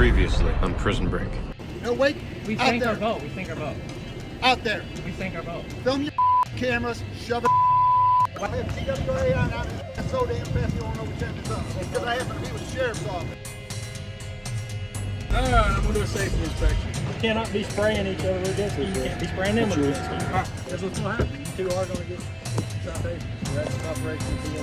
Previously on Prison Break. No, wait. We out sank there. our boat. We sank our boat. Out there. We sank our boat. Film your cameras. Shove it. I have TWA on. I'm so damn fast you don't know which end it's up. Because I happen to be with the sheriff's office. Alright, I'm gonna do a safety inspection. You cannot be spraying each other with jet ski. You can't be spraying them with jet ski. Alright, that's what's gonna happen. You two are gonna get citation. That's the operation of the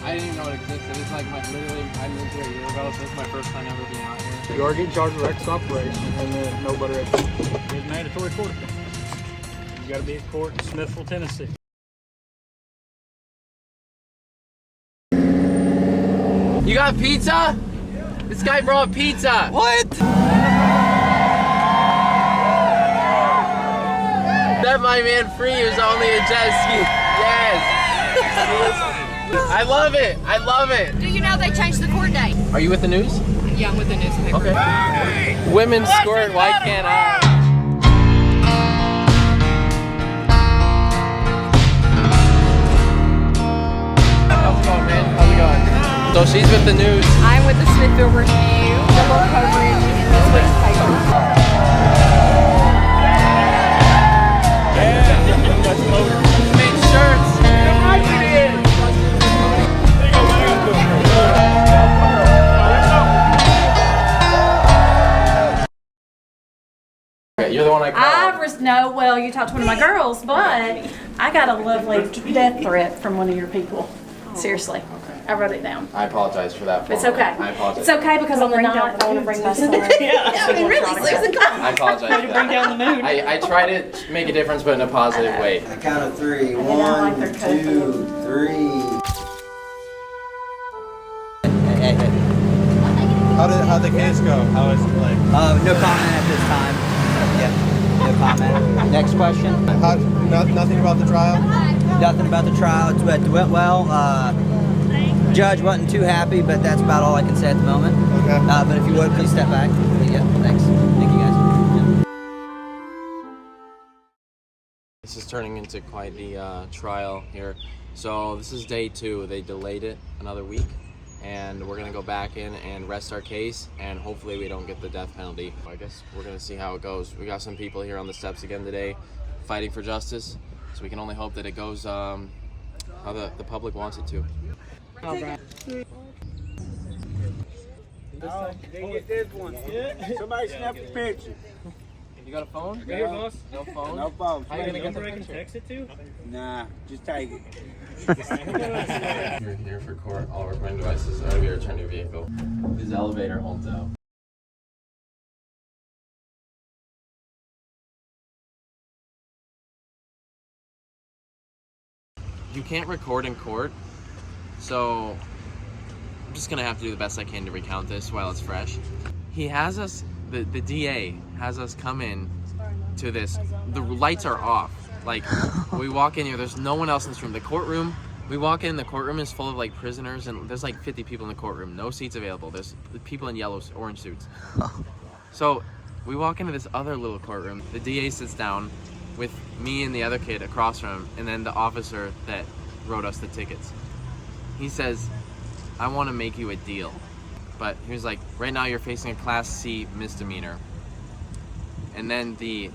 I didn't even know it existed. It's like literally, I moved here a year ago, so it's my first time ever being out here. You are getting charged with reckless operation and then no butter execution. It's mandatory court appearance. You gotta be at court in Smithville, Tennessee. You got pizza? This guy brought pizza. What? Set my man free who's only a jet ski. Yes. I love it. I love it. Do you know they changed the court date? Are you with the news? Yeah, I'm with the newspaper. Okay. Hey, women squirt, why can't I? How's it going, man? How's it going? So she's with the news. I'm with the Smithville Review, double coverage in this week's paper. Make shirts. You're the one I called. No, well, you talked to one of my girls, but I got a lovely death threat from one of your people. Seriously. I wrote it down. I apologize for that. It's okay. I apologize. It's okay because on the night I want to bring my son. Yeah, I mean, really, Susan, come on. I apologize for that. Bring down the mood. I try to make a difference, but in a positive way. A count of three. And then I like their 1, code 2, 3. How'd the case go? How is it like? No comment at this time. Yeah, no comment. Next question. Nothing about the trial? Nothing about the trial. It went well. Judge wasn't too happy, but that's about all I can say at the moment. Okay. But if you would, please step back. Yeah, thanks. Thank you, guys. This is turning into quite the trial here. So this is day 2. They delayed it another week, and we're gonna go back in and rest our case, and hopefully we don't get the death penalty. I guess we're gonna see how it goes. We got some people here on the steps again today fighting for justice, so we can only hope that it goes how the public wants it to. Oh, they get this one. Somebody snap a picture. You got a phone? Right here, boss. No phone? No phone. How you gonna get the I can picture? text it to? Nah, just take it. You're here for court. All recording devices are to be returned to your vehicle. His elevator holds out. You can't record in court, so I'm just gonna have to do the best I can to recount this while it's fresh. He has us, the DA has us come in to this. The lights are off. Like, we walk in here, there's no one else in this room. The courtroom, we walk in, the courtroom is full of like prisoners, and there's like 50 people in the courtroom. No seats available. There's people in yellow, orange suits. So we walk into this other little courtroom. The DA sits down with me and the other kid across from him, and then the officer that wrote us the tickets. He says, I want to make you a deal. But he was like, right now you're facing a Class C misdemeanor. And then the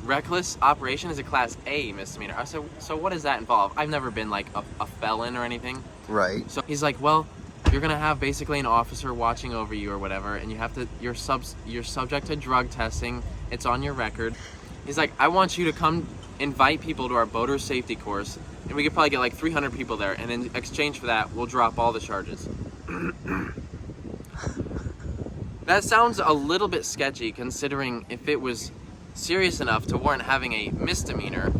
reckless operation is a Class A misdemeanor. I said, so what does that involve? I've never been like a felon or anything. Right. So he's like, well, you're gonna have basically an officer watching over you or whatever, and you have to, you're subject to drug testing. It's on your record. He's like, I want you to come invite people to our boater safety course, and we could probably get like 300 people there, and in exchange for that, we'll drop all the charges. That sounds a little bit sketchy, considering if it was serious enough to warrant having a misdemeanor,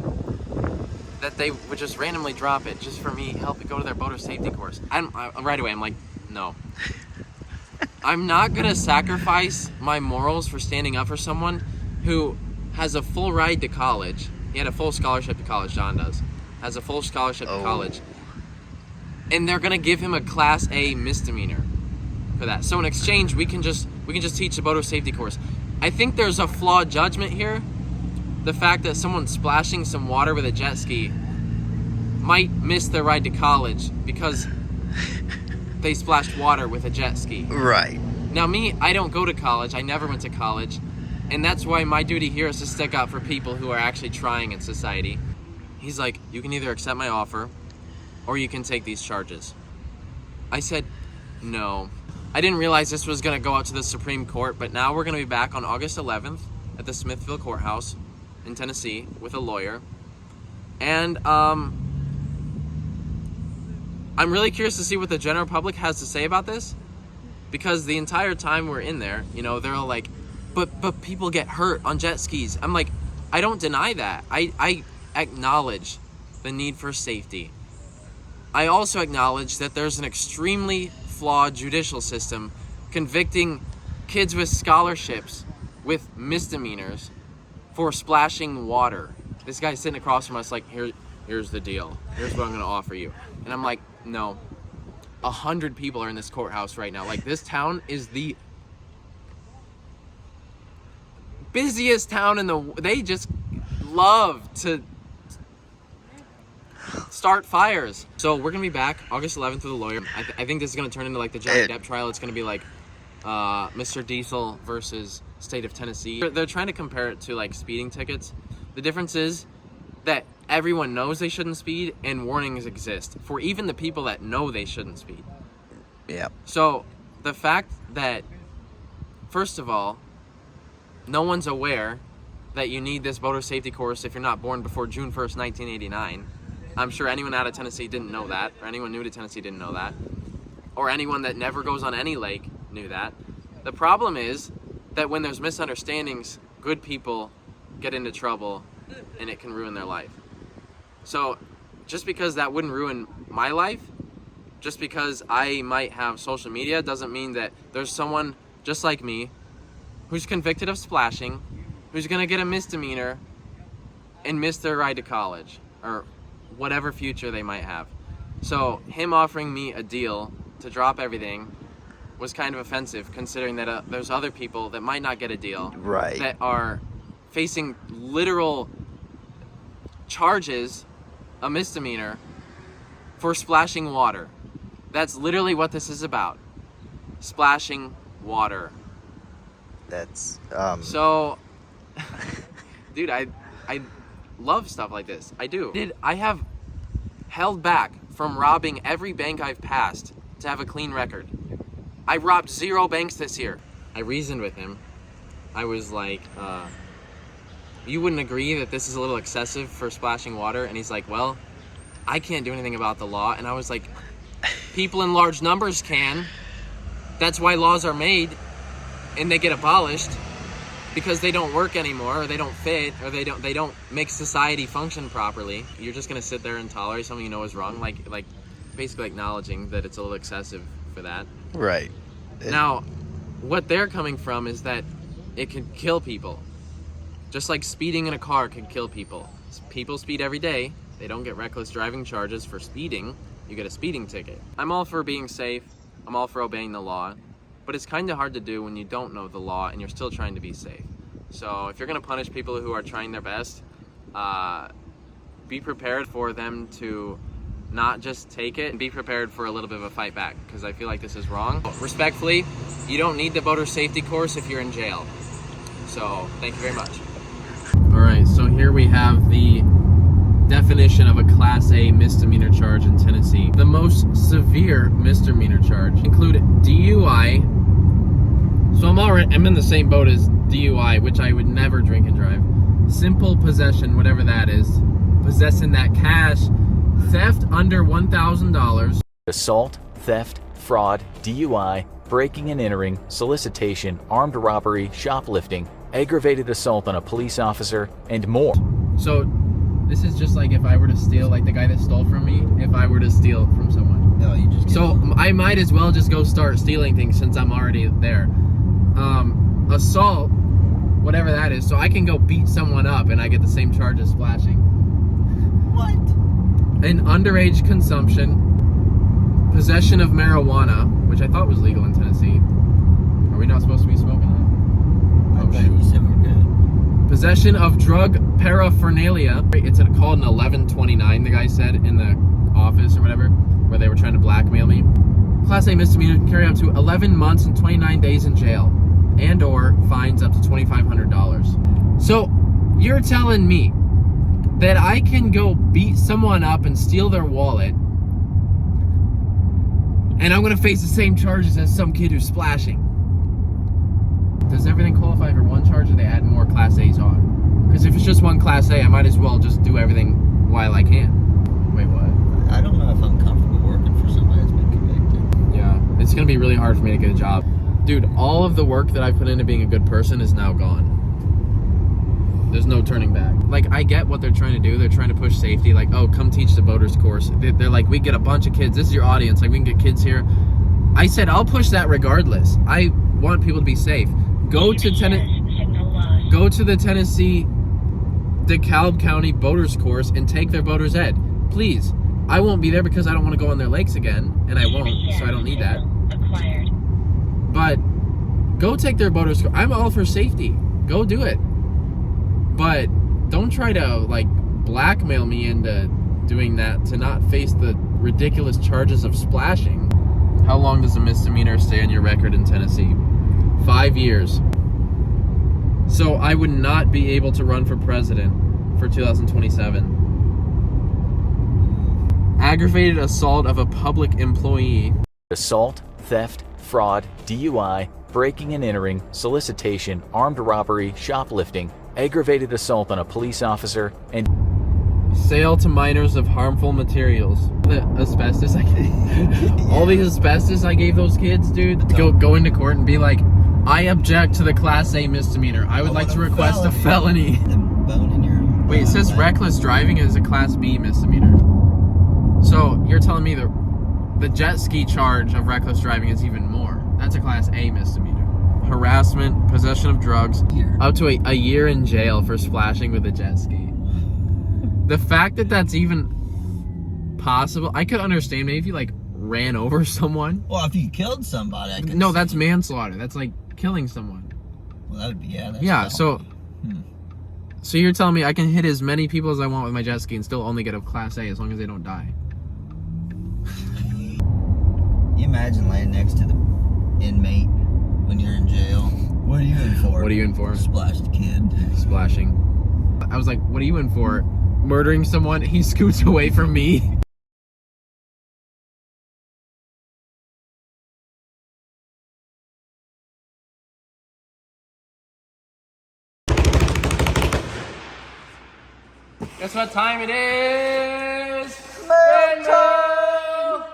that they would just randomly drop it just for me help go to their boater safety course. Right away, I'm like, no. I'm not gonna sacrifice my morals for standing up for someone who has a full ride to college. He had a full scholarship to college, John does. Has a full scholarship to college. And they're gonna give him a Class A misdemeanor for that. So in exchange, we can just teach the boater safety course. I think there's a flawed judgment here. The fact that someone splashing some water with a jet ski might miss their ride to college because they splashed water with a jet ski. Right. Now me, I don't go to college. I never went to college. And that's why my duty here is to stick up for people who are actually trying in society. He's like, you can either accept my offer or you can take these charges. I said, no. I didn't realize this was gonna go out to the Supreme Court, but now we're gonna be back on August 11th at the Smithville Courthouse in Tennessee with a lawyer. And I'm really curious to see what the general public has to say about this, because the entire time we're in there, you know, they're all like, but people get hurt on jet skis. I'm like, I don't deny that. I acknowledge the need for safety. I also acknowledge that there's an extremely flawed judicial system convicting kids with scholarships with misdemeanors for splashing water. This guy's sitting across from us like, here's the deal. Here's what I'm gonna offer you. And I'm like, no. 100 people are in this courthouse right now. Like, this town is the busiest town in the, they just love to start fires. So we're gonna be back August 11th with a lawyer. I think this is gonna turn into like the Johnny Depp trial. It's gonna be like Mr. Diesel versus state of Tennessee. They're trying to compare it to like speeding tickets. The difference is that everyone knows they shouldn't speed and warnings exist for even the people that know they shouldn't speed. Yeah. So the fact that, first of all, no one's aware that you need this motor safety course if you're not born before June 1st, 1989. I'm sure anyone out of Tennessee didn't know that, or anyone new to Tennessee didn't know that, or anyone that never goes on any lake knew that. The problem is that when there's misunderstandings, good people get into trouble and it can ruin their life. So just because that wouldn't ruin my life, just because I might have social media, doesn't mean that there's someone just like me who's convicted of splashing, who's gonna get a misdemeanor and miss their ride to college or whatever future they might have. So him offering me a deal to drop everything was kind of offensive, considering that there's other people that might not get a deal, Right. that are facing literal charges, a misdemeanor, for splashing water. That's literally what this is about. Splashing water. That's So, dude, I love stuff like this. I do. I have held back from robbing every bank I've passed to have a clean record. I robbed 0 banks this year. I reasoned with him. I was like, you wouldn't agree that this is a little excessive for splashing water? And he's like, well, I can't do anything about the law. And I was like, people in large numbers can. That's why laws are made and they get abolished, because they don't work anymore, or they don't fit, or they don't make society function properly. You're just gonna sit there and tolerate something you know is wrong, like basically acknowledging that it's a little excessive for that. right. Now, what they're coming from is that it could kill people. Just like speeding in a car could kill people. People speed every day. They don't get reckless driving charges for speeding. You get a speeding ticket. I'm all for being safe. I'm all for obeying the law. But it's kind of hard to do when you don't know the law and you're still trying to be safe. So if you're going to punish people who are trying their best, be prepared for them to not just take it, and be prepared for a little bit of a fight back, because I feel like this is wrong. Respectfully, you don't need the motor safety course if you're in jail. So thank you very much. All right, so here we have the definition of a Class A misdemeanor charge in Tennessee. The most severe misdemeanor charge include DUI. So I'm in the same boat as DUI, which I would never drink and drive. Simple possession, whatever that is. Possessing that cash. Theft under $1,000. Assault, theft, fraud, DUI, breaking and entering, solicitation, armed robbery, shoplifting, aggravated assault on a police officer, and more. So this is just like if I were to steal, like the guy that stole from me, if I were to steal from someone. No, you just. So I might as well just go start stealing things since I'm already there. Assault, whatever that is, so I can go beat someone up and I get the same charge as splashing. What? And underage consumption, possession of marijuana, which I thought was legal in Tennessee. Are we not supposed to be smoking that? I thought you said we're good. Possession of drug paraphernalia. It's called an 1129, the guy said in the office or whatever, where they were trying to blackmail me. Class A misdemeanor can carry up to 11 months and 29 days in jail and or fines up to $2,500. So you're telling me that I can go beat someone up and steal their wallet and I'm gonna face the same charges as some kid who's splashing? Does everything qualify for one charge, or they add more Class A's on? Because if it's just one Class A, I might as well just do everything while I can. Wait, what? I don't know if I'm comfortable working for somebody that's been convicted. Yeah, it's gonna be really hard for me to get a job. Dude, all of the work that I put into being a good person is now gone. There's no turning back. Like, I get what they're trying to do. They're trying to push safety. Like, oh, come teach the boaters course. They're like, we get a bunch of kids. This is your audience. Like, we can get kids here. I said, I'll push that regardless. I want people to be safe. Go to the Tennessee DeKalb County boaters course and take their boaters ed. Please. I won't be there because I don't want to go on their lakes again, and I won't, so I don't need that. But go take their boaters course. I'm all for safety. Go do it. But don't try to, like, blackmail me into doing that to not face the ridiculous charges of splashing. How long does a misdemeanor stay on your record in Tennessee? 5 years. So I would not be able to run for president for 2027. Aggravated assault of a public employee. Assault, theft, fraud, DUI, breaking and entering, solicitation, armed robbery, shoplifting, aggravated assault on a police officer, and Sale to minors of harmful materials. The asbestos all the asbestos I gave those kids, dude. Go into court and be like, I object to the Class A misdemeanor. I would like to request a felony. The bone in your Wait, it says reckless driving is a Class B misdemeanor. So you're telling me the jet ski charge of reckless driving is even more. That's a Class A misdemeanor. Harassment, possession of drugs, up to a year in jail for splashing with a jet ski. The fact that that's even possible, I could understand maybe if you like ran over someone. Well, if you killed somebody, I could No, see. that's manslaughter. That's like killing someone. Well, that would be, that's Yeah, awful. so you're telling me I can hit as many people as I want with my jet ski and still only get a Class A as long as they don't die? You imagine laying next to the inmate when you're in jail. What are you in for? What are you in for? Splashed a kid. Splashing. I was like, what are you in for? Murdering someone? He scoots away from me. Guess what time it is? Mental!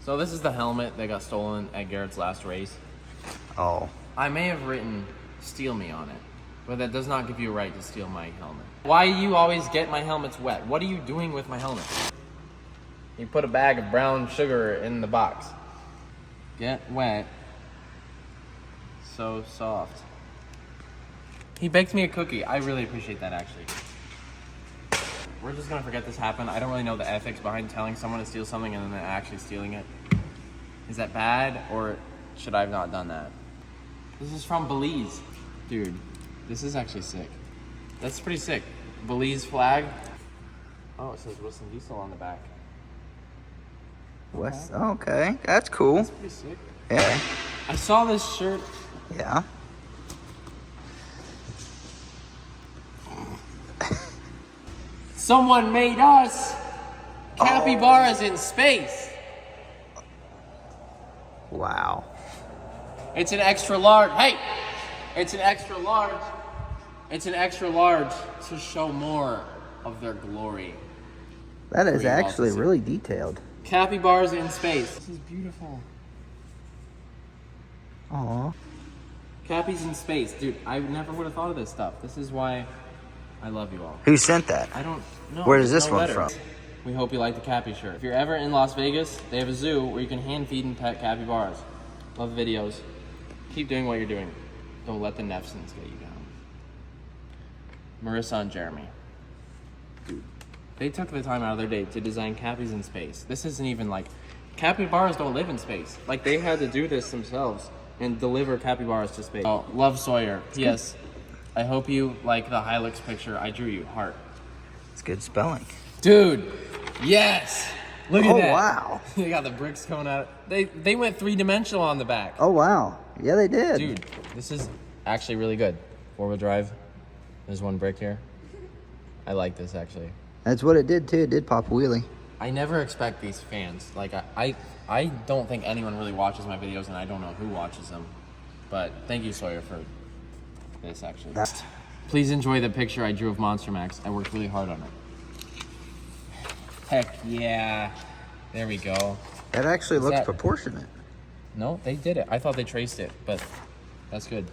So this is the helmet that got stolen at Garrett's last race. Oh. I may have written steal me on it, but that does not give you a right to steal my helmet. Why do you always get my helmets wet? What are you doing with my helmet? You put a bag of brown sugar in the box. Get wet. So soft. He baked me a cookie. I really appreciate that, actually. We're just gonna forget this happened. I don't really know the ethics behind telling someone to steal something and then actually stealing it. Is that bad, or should I have not done that? This is from Belize. Dude, this is actually sick. That's pretty sick. Belize flag. Oh, it says Wilson Diesel on the back. West. Okay, that's cool. That's pretty sick. Yeah. I saw this shirt. Yeah. Someone made us capybaras in space. Wow. It's an extra large. Hey, it's an extra large. It's an extra large to show more of their glory. That is Pretty actually awesome. really detailed. Capybaras in space. This is beautiful. Aw. Cappies in space. Dude, I never would have thought of this stuff. This is why I love you all. Who sent that? I don't know. Where does There's this no one letter. from? We hope you like the Cappy shirt. If you're ever in Las Vegas, they have a zoo where you can hand feed and pet capybaras. Love the videos. Keep doing what you're doing. Don't let the Nefsons get you down. Marissa and Jeremy. Dude, they took the time out of their day to design cappies in space. This isn't even like, capybaras don't live in space. Like, they had to do this themselves and deliver capybaras to space. Oh, love Sawyer. Yes. I hope you like the Hilux picture I drew you. Heart. It's good spelling. Dude, yes. Look at that. Oh, wow. They got the bricks coming out. They went 3-dimensional on the back. Oh, wow. Yeah, they did. Dude, this is actually really good. 4-wheel drive. There's one brick here. I like this, actually. That's what it did, too. It did pop a wheelie. I never expect these fans. Like, I don't think anyone really watches my videos, and I don't know who watches them. But thank you, Sawyer, for this, actually. Please enjoy the picture I drew of Monster Max. I worked really hard on it. Heck yeah. There we go. That actually looks proportionate. No, they did it. I thought they traced it, but that's good.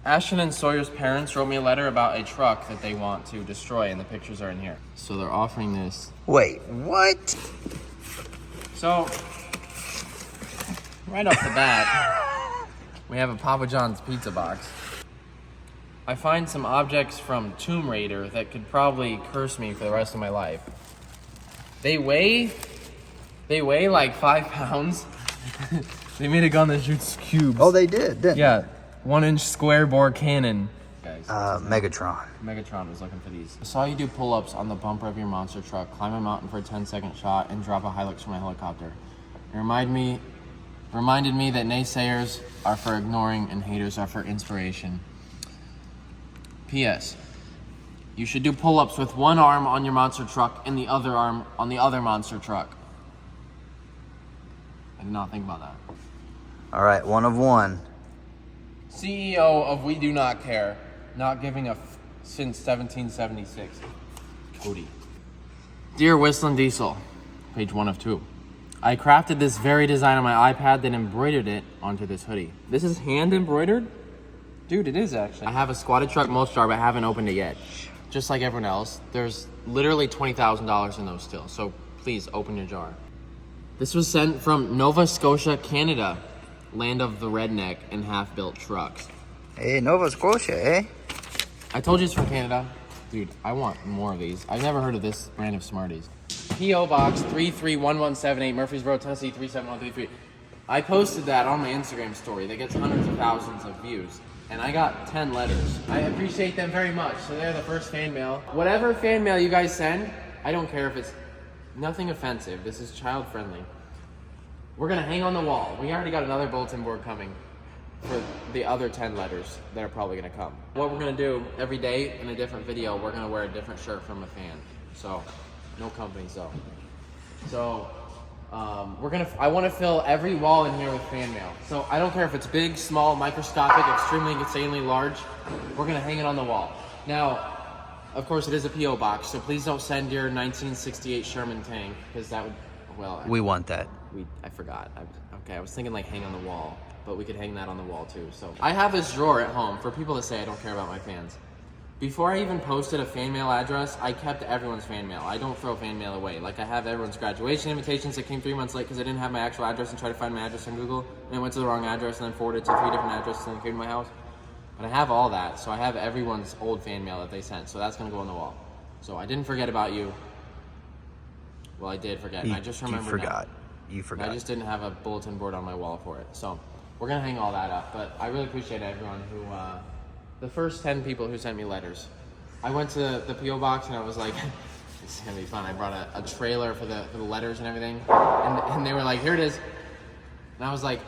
Ashton and Sawyer's parents wrote me a letter about a truck that they want to destroy, and the pictures are in here. So they're offering this. Wait, what? So, right off the bat, we have a Papa John's pizza box. I find some objects from Tomb Raider that could probably curse me for the rest of my life. They weigh like 5 pounds. They made a gun that shoots cubes. Oh, they did, didn't Yeah, 1-inch square bore cannon. Guys, Megatron. Megatron was looking for these. I saw you do pull-ups on the bumper of your monster truck, climb a mountain for a 10-second shot, and drop a Hilux from a helicopter. It reminded me that naysayers are for ignoring and haters are for inspiration. P.S. You should do pull-ups with one arm on your monster truck and the other arm on the other monster truck. I did not think about that. All right, 1 of 1. CEO of We Do Not Care, not giving a since 1776. Cody. Dear Whistling Diesel, page 1 of 2. I crafted this very design on my iPad, then embroidered it onto this hoodie. This is hand embroidered? Dude, it is actually. I have a squatted truck mulch jar, but haven't opened it yet. Just like everyone else, there's literally $20,000 in those still, so please open your jar. This was sent from Nova Scotia, Canada, land of the redneck and half-built trucks. Hey, Nova Scotia, eh? I told you it's from Canada. Dude, I want more of these. I've never heard of this brand of Smarties. P.O. Box 331178, Murfreesboro, Tennessee 37133. I posted that on my Instagram story that gets hundreds of thousands of views. And I got 10 letters. I appreciate them very much. So they're the first fan mail. Whatever fan mail you guys send, I don't care if it's nothing offensive. This is child friendly. We're gonna hang on the wall. We already got another bulletin board coming for the other 10 letters that are probably gonna come. What we're gonna do every day in a different video, we're gonna wear a different shirt from a fan. So, no companies though. So, I want to fill every wall in here with fan mail. So I don't care if it's big, small, microscopic, extremely, insanely large. We're gonna hang it on the wall. Now, of course, it is a P.O. box, so please don't send your 1968 Sherman tank, because that would, well, We want that. I forgot. I was thinking like hang on the wall, but we could hang that on the wall too. So I have this drawer at home for people that say I don't care about my fans. Before I even posted a fan mail address, I kept everyone's fan mail. I don't throw fan mail away. Like, I have everyone's graduation invitations that came 3 months late because I didn't have my actual address and tried to find my address on Google, and it went to the wrong address and then forwarded to 3 different addresses and then came to my house. But I have all that, so I have everyone's old fan mail that they sent, so that's gonna go on the wall. So I didn't forget about you. Well, I did forget, and I just remembered. You forgot. I just didn't have a bulletin board on my wall for it. So we're gonna hang all that up, but I really appreciate everyone who, the first 10 people who sent me letters. I went to the P.O. box and I was like, this is gonna be fun. I brought a trailer for the letters and everything. And they were like, here it is. And I was like,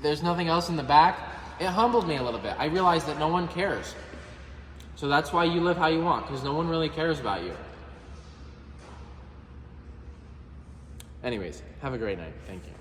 there's nothing else in the back. It humbled me a little bit. I realized that no one cares. So that's why you live how you want, because no one really cares about you. Anyways, have a great night. Thank you.